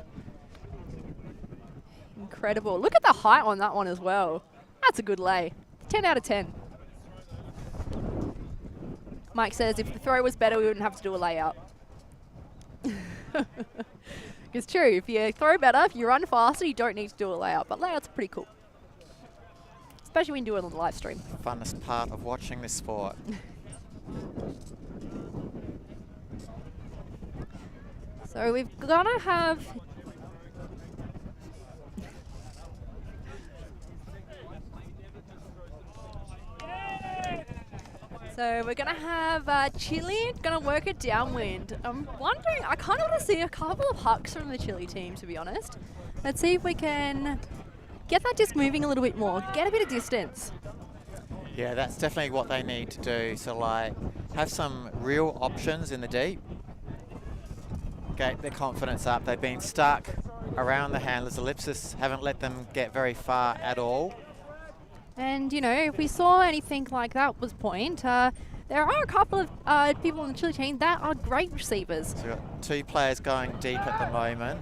Incredible. Look at the height on that one as well. That's a good lay. 10 out of 10. Mike says if the throw was better, we wouldn't have to do a layout. It's true. If you throw better, if you run faster, you don't need to do a layout. But layouts are pretty cool. Especially when you do it on the live stream. Funnest part of watching this sport. So we've got to have... So we're going to have Chile going to work it downwind. I'm wondering, I kind of want to see a couple of hucks from the Chile team, to be honest. Let's see if we can get that disc moving a little bit more, get a bit of distance. Yeah, that's definitely what they need to do. So, like, have some real options in the deep. Get their confidence up. They've been stuck around the handlers. Ellipsis haven't let them get very far at all. And, you know, if we saw anything like that was point, there are a couple of people on the Chile team that are great receivers. So we've got 2 players going deep at the moment.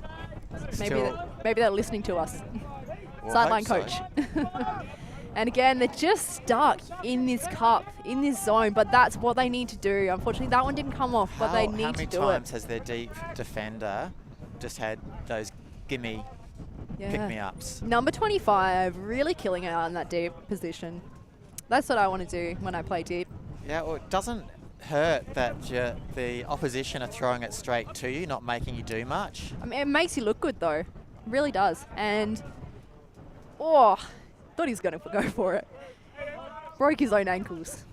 Maybe they're listening to us. We'll Sideline hope coach. so. And again, they're just stuck in this cup, in this zone, but that's what they need to do. Unfortunately, that one didn't come off, but they need to do it. How many times has their deep defender just had those gimme pick-me-ups? Number 25, really killing it on that deep position. That's what I want to do when I play deep. Yeah, well, it doesn't hurt that the opposition are throwing it straight to you, not making you do much. I mean, it makes you look good, though. It really does. And, thought he was going to go for it. Broke his own ankles.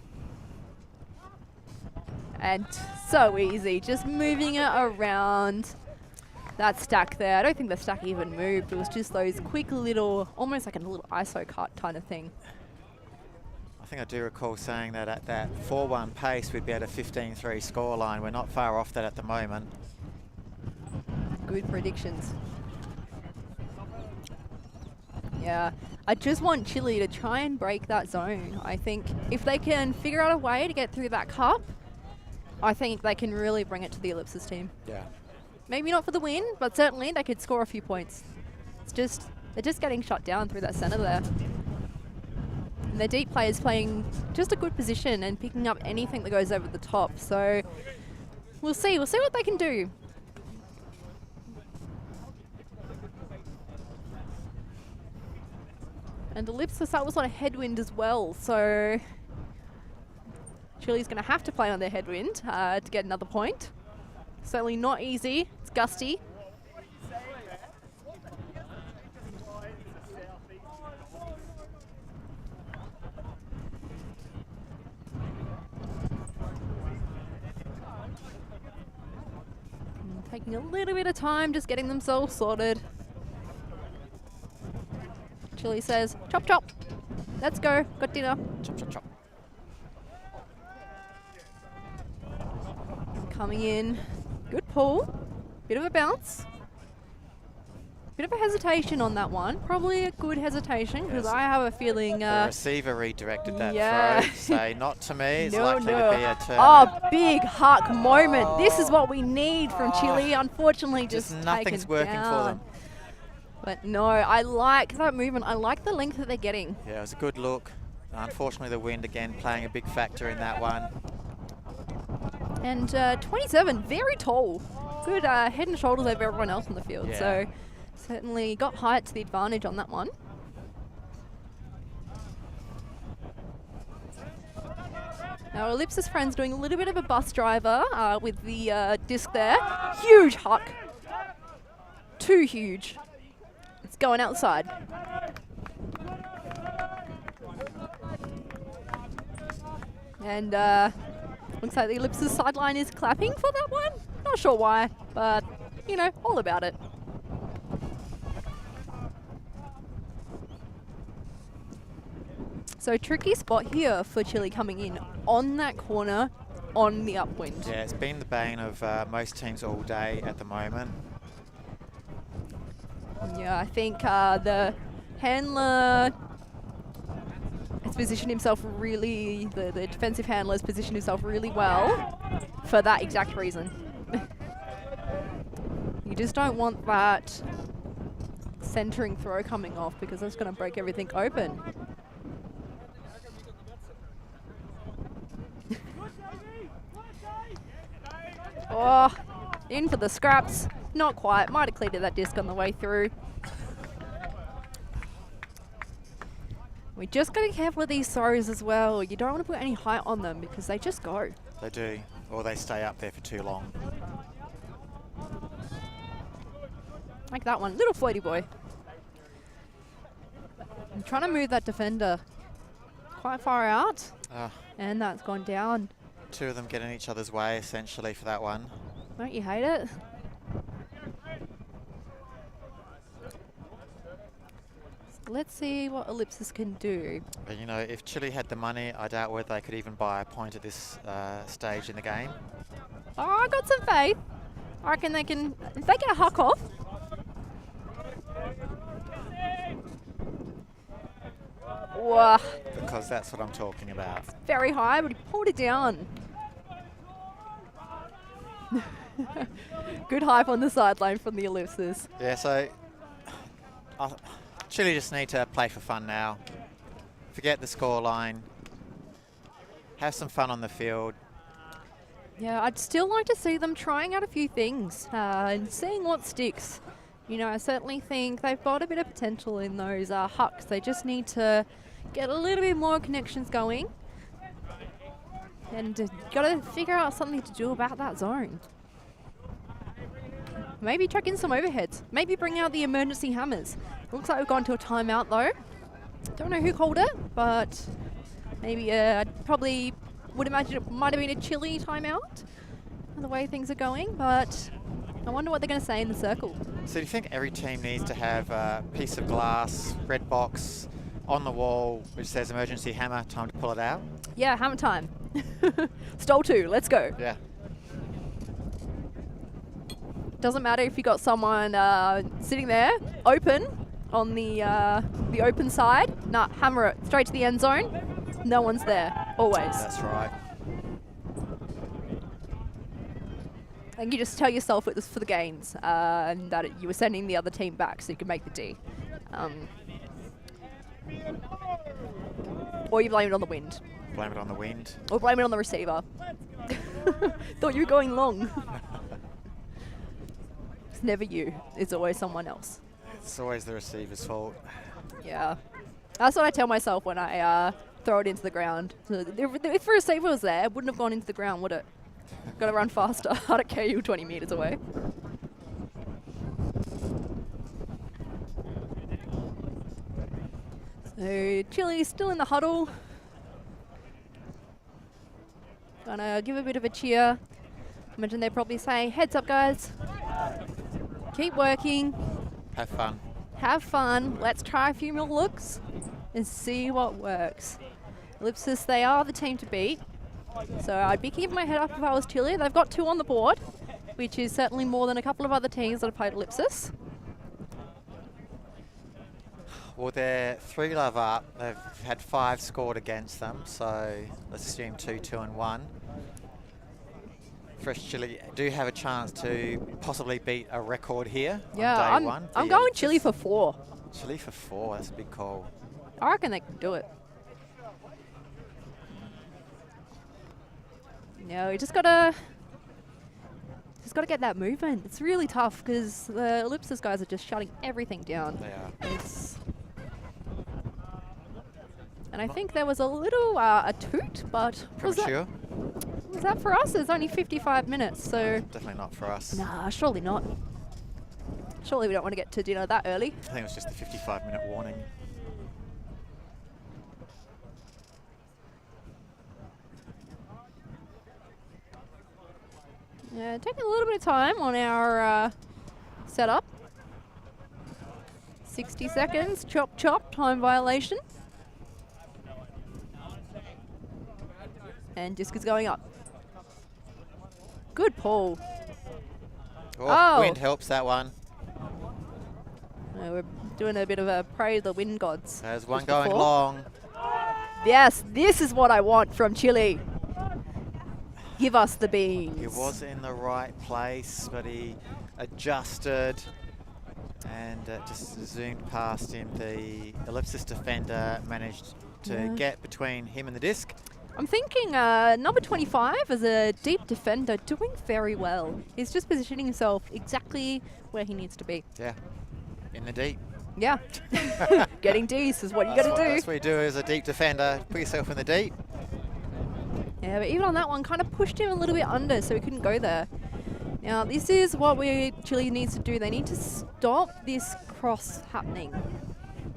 And so easy, just moving it around that stack there. I don't think the stack even moved. It was just those quick little, almost like a little ISO cut kind of thing. I think I do recall saying that at that 4-1 pace, we'd be at a 15-3 scoreline. We're not far off that at the moment. Good predictions. Yeah, I just want Chile to try and break that zone. I think if they can figure out a way to get through that cup, I think they can really bring it to the Ellipsis team. Yeah. Maybe not for the win, but certainly they could score a few points. It's just, they're just getting shut down through that center there. And their deep players playing just a good position and picking up anything that goes over the top. So we'll see what they can do. And Ellipsis, that was on a headwind as well, so Chile's going to have to play on their headwind to get another point. Certainly not easy. It's gusty. Taking a little bit of time, just getting themselves sorted. Chile says, chop chop. Let's go. Got dinner. Chop chop chop. Coming in. Good pull. Bit of a bounce. Bit of a hesitation on that one. Probably a good hesitation because I have a feeling... the receiver redirected that throw. Say, not to me. It's likely to be a turn. Oh, big huck moment. This is what we need from Chile. Unfortunately, just nothing's working for them. But no, I like that movement. I like the length that they're getting. Yeah, it was a good look. Unfortunately, the wind again playing a big factor in that one. And 27, very tall. Good head and shoulders over everyone else on the field. Yeah. So certainly got height to the advantage on that one. Now Ellipsis friend's doing a little bit of a bus driver with the disc there. Huge huck. Too huge. It's going outside. And looks like the Ellipsis sideline is clapping for that one. Not sure why, but you know, all about it. So tricky spot here for Chile coming in on that corner on the upwind. Yeah, it's been the bane of most teams all day at the moment. Yeah, I think the handler has positioned himself really, the defensive handler has positioned himself really well for that exact reason. You just don't want that centering throw coming off because that's going to break everything open. Oh, in for the scraps. Not quite. Might have cleared that disc on the way through. We just got to be careful with these throws as well. You don't want to put any height on them because they just go. They do, or they stay up there for too long. Like that one, little floaty boy. I'm trying to move that defender quite far out, and that's gone down. Two of them get in each other's way, essentially, for that one. Don't you hate it? So let's see what Ellipsis can do. But, you know, if Chile had the money, I doubt whether they could even buy a point at this stage in the game. Oh, I got some faith. I reckon they can, if they get a huck off. Whoa. Because that's what I'm talking about. Very high, but he pulled it down. Good hype on the sideline from the Ellipsis. Yeah, so Chile just need to play for fun now. Forget the scoreline. Have some fun on the field. Yeah, I'd still like to see them trying out a few things and seeing what sticks. You know, I certainly think they've got a bit of potential in those hucks. They just need to get a little bit more connections going. And got to figure out something to do about that zone. Maybe chuck in some overheads. Maybe bring out the emergency hammers. Looks like we've gone to a timeout though. Don't know who called it, but maybe I probably would imagine it might have been a Chile timeout, the way things are going, but I wonder what they're going to say in the circle. So do you think every team needs to have a piece of glass, red box, on the wall, which says emergency hammer, time to pull it out? Yeah, hammer time. Stole two, let's go. Yeah. Doesn't matter if you got someone sitting there, open, on the open side. Nah, hammer it straight to the end zone. No one's there, always. That's right. And you just tell yourself it was for the gains and that you were sending the other team back so you could make the D. Or you blame it on the wind. Blame it on the wind. Or blame it on the receiver. Thought you were going long. It's never you. It's always someone else. It's always the receiver's fault. Yeah. That's what I tell myself when I throw it into the ground. So if a receiver was there, it wouldn't have gone into the ground, would it? Got to run faster. I don't care, you're 20 meters away. So Chile's still in the huddle. Gonna give a bit of a cheer. Imagine they're probably saying, heads up guys. Keep working. Have fun. Have fun. Let's try a few more looks and see what works. Ellipsis, they are the team to beat. So I'd be keeping my head up if I was Chile. They've got 2 on the board, which is certainly more than a couple of other teams that have played Ellipsis. Well, they're 3-love up. They've had 5 scored against them, so let's assume 2, 2 and 1. Fresh Chile do have a chance to possibly beat a record here on day one. I'm going Chile for 4. Chile for 4, that's a big call. I reckon they can do it. No, you just gotta get that movement. It's really tough because the Ellipsis guys are just shutting everything down. They are. And I think there was a little a toot, but was that for us? It's only 55 minutes, so... Definitely not for us. Nah, surely not. Surely we don't want to get to dinner that early. I think it was just the 55-minute warning. Yeah, taking a little bit of time on our setup. 60 seconds, chop chop, time violation. And disc is going up. Good pull. Oh, wind helps that one. We're doing a bit of a pray to the wind gods. There's one going long. Yes, this is what I want from Chile. Give us the beans. He was in the right place, but he adjusted and just zoomed past him. The Ellipsis defender managed to get between him and the disc. I'm thinking number 25 as a deep defender doing very well. He's just positioning himself exactly where he needs to be. Yeah, in the deep. Yeah, getting Ds is what you got to do. That's what you do as a deep defender, put yourself in the deep. Yeah, but even on that one, kind of pushed him a little bit under so he couldn't go there. Now, this is what Chile needs to do. They need to stop this cross happening,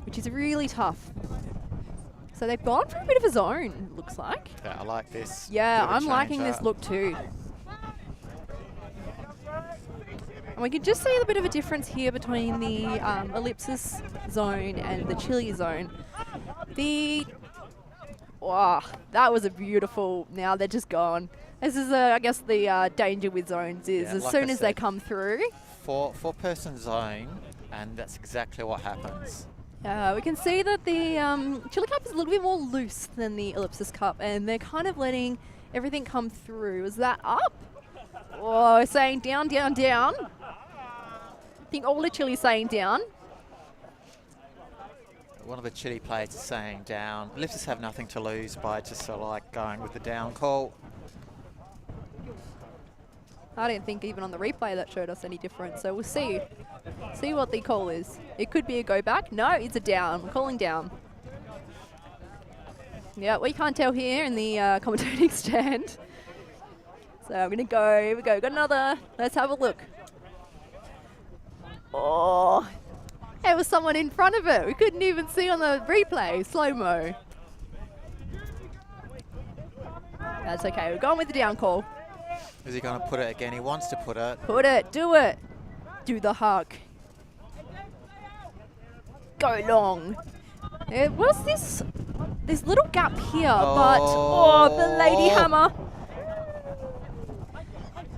which is really tough. So they've gone for a bit of a zone, looks like. Yeah, I like this. Yeah, I'm liking this look too. And we can just see a bit of a difference here between the Ellipsis zone and the Chile zone. Wow, that was a beautiful, now they're just gone. This is, I guess, the danger with zones is as soon as they come through. Four-person zone, and that's exactly what happens. We can see that the Chile Cup is a little bit more loose than the Ellipsis Cup, and they're kind of letting everything come through. Is that up? Oh, saying down, down, down. I think all the Chile's saying down. One of the Chile players is saying down. Ellipsis have nothing to lose by just sort of like going with the down call. I didn't think even on the replay that showed us any difference, so we'll see. See what the call is. It could be a go back. No, it's a down. We're calling down. Yeah, we can't tell here in the commentating stand. So I'm going to go. Here we go. Got another. Let's have a look. Oh, there was someone in front of it. We couldn't even see on the replay. Slow-mo. That's okay. We're going with the down call. Is he going to put it again? He wants to put it. Put it. Do it. Do the hug. Go long. There was this little gap here, but the lady hammer.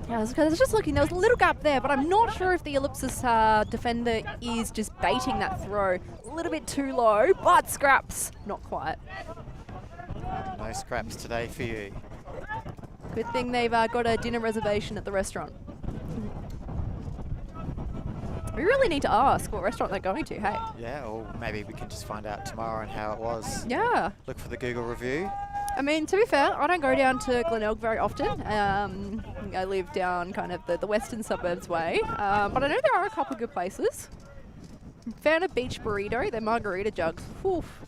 Yeah, I was just looking. There was a little gap there, but I'm not sure if the Ellipsis defender is just baiting that throw. A little bit too low, but scraps. Not quite. No scraps today for you. Good thing they've got a dinner reservation at the restaurant. We really need to ask what restaurant they're going to, hey? Yeah, or maybe we can just find out tomorrow and how it was. Yeah. Look for the Google review. I mean, to be fair, I don't go down to Glenelg very often. I live down kind of the western suburbs way. But I know there are a couple of good places. Found a beach burrito, their margarita jugs. Oof.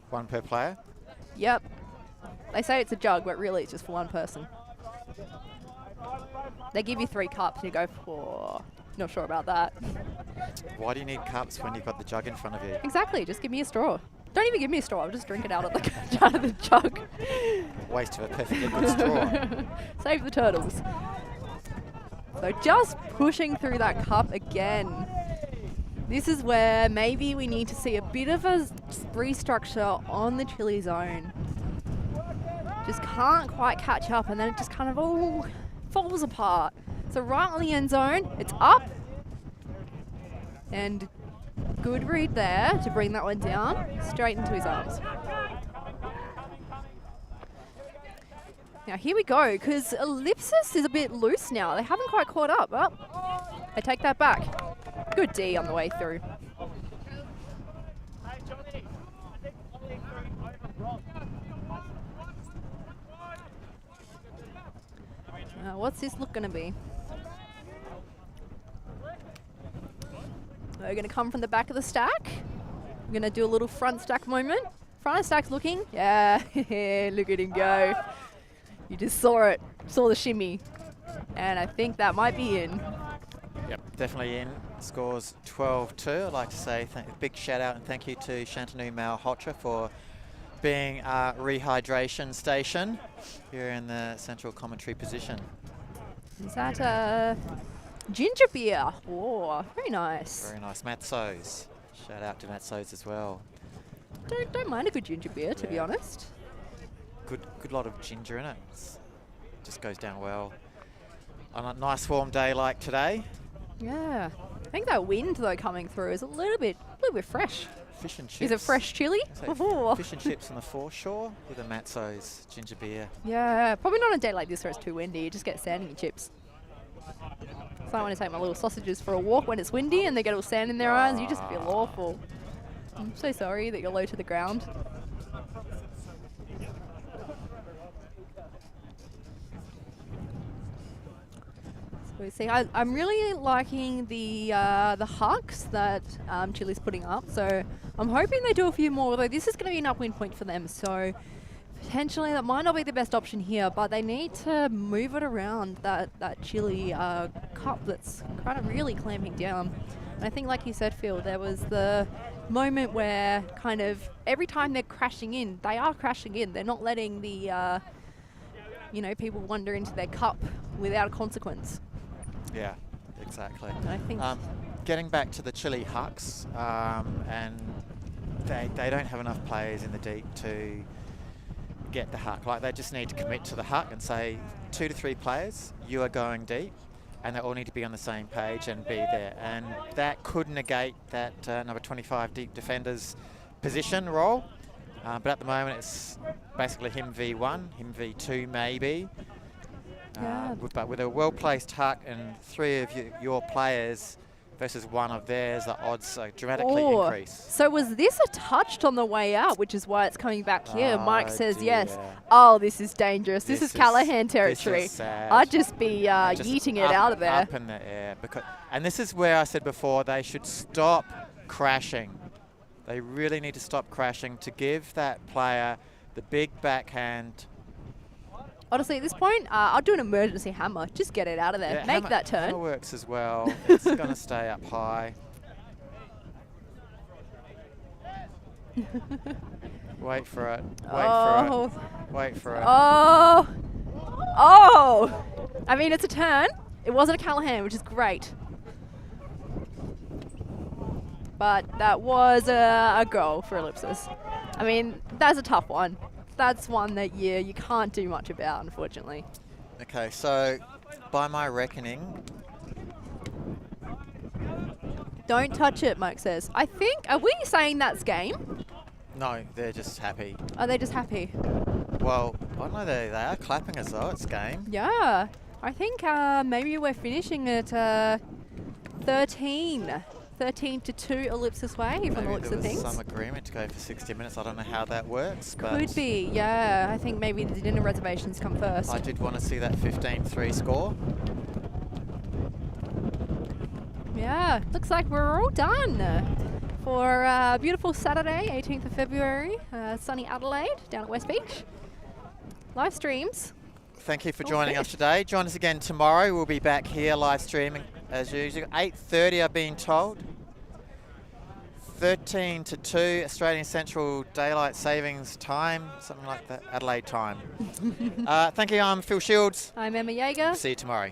One per player? Yep. They say it's a jug, but really it's just for one person. They give you 3 cups and you go for... Not sure about that. Why do you need cups when you've got the jug in front of you? Exactly, just give me a straw. Don't even give me a straw, I'll just drink it out of the jug. Waste of a perfectly good straw. Save the turtles. So just pushing through that cup again. This is where maybe we need to see a bit of a restructure on the Chile zone. Just can't quite catch up, and then it just kind of all falls apart. So right on the end zone, it's up. And good read there to bring that one down, straight into his arms. Now here we go, because Ellipsis is a bit loose now. They haven't quite caught up. Oh, I take that back. Good D on the way through. What's this look going to be? We're going to come from the back of the stack. We're going to do a little front stack moment. Front stack's looking. Yeah, look at him go. You just saw it. Saw the shimmy. And I think that might be in. Yep, definitely in. Scores 12-2. I'd like to say a big shout out and thank you to Shantanu Malhotra for being our rehydration station here in the central commentary position. Is that ginger beer? Oh, very nice. Very nice. Matsos. Shout out to Matsos as well. Don't mind a good ginger beer, to be honest. Good lot of ginger in it. Just goes down well on a nice warm day like today. Yeah. I think that wind though coming through is a little bit fresh. Fish and chips. Is it fresh chili? Fish and chips on the foreshore with a Matso's ginger beer. Yeah, probably not on a day like this where it's too windy. You just get sand in your chips. So I want to take my little sausages for a walk when it's windy and they get all sand in their eyes. You just feel awful. I'm so sorry that you're low to the ground. We see. I'm really liking the hucks that Chile's putting up. So I'm hoping they do a few more. Although this is going to be an upwind point for them, so potentially that might not be the best option here. But they need to move it around that Chile cup that's kind of really clamping down. And I think, like you said, Phil, there was the moment where kind of every time they're crashing in, they are crashing in. They're not letting the people wander into their cup without a consequence. Yeah, exactly. I think getting back to the Chile Hucks, and they don't have enough players in the deep to get the huck. Like, they just need to commit to the huck and say 2 to 3 players, you are going deep, and they all need to be on the same page and be there. And that could negate that number 25 deep defender's position role. But at the moment, it's basically him v1, him v2 maybe. But with a well-placed huck and 3 of your players versus 1 of theirs, the odds are dramatically increase. So was this a touched on the way out, which is why it's coming back here? Mike says yes. Yeah. Oh, this is dangerous. This is Callahan territory. This is sad. I'd just be yeeting it out of there. Up in the air. And this is where I said before, they should stop crashing. They really need to stop crashing to give that player the big backhand. Honestly, at this point, I'll do an emergency hammer. Just get it out of there. Yeah, Make that turn. Hammer works as well. It's going to stay up high. Wait for it. Wait for it. Oh! I mean, it's a turn. It wasn't a Callahan, which is great. But that was a goal for Ellipsis. I mean, that's a tough one. That's one that you can't do much about, unfortunately. Okay, so by my reckoning... Don't touch it, Mike says. I think, are we saying that's game? No, they're just happy. Are they just happy? Well, I don't know, they are clapping as though it's game. Yeah. I think maybe we're finishing at 13 to 2 Ellipsis way, from the looks of things. Some agreement to go for 60 minutes. I don't know how that works. Could be, yeah. I think maybe the dinner reservations come first. I did want to see that 15-3 score. Yeah, looks like we're all done for a beautiful Saturday, 18th of February, sunny Adelaide down at West Beach. Live streams. Thank you for joining us today. Join us again tomorrow. We'll be back here live streaming as usual. 8:30, I've been told. 13 to 2 Australian Central Daylight Savings Time, something like that, Adelaide time. Thank you. I'm Phil Shields. I'm Emma Yeager. See you tomorrow.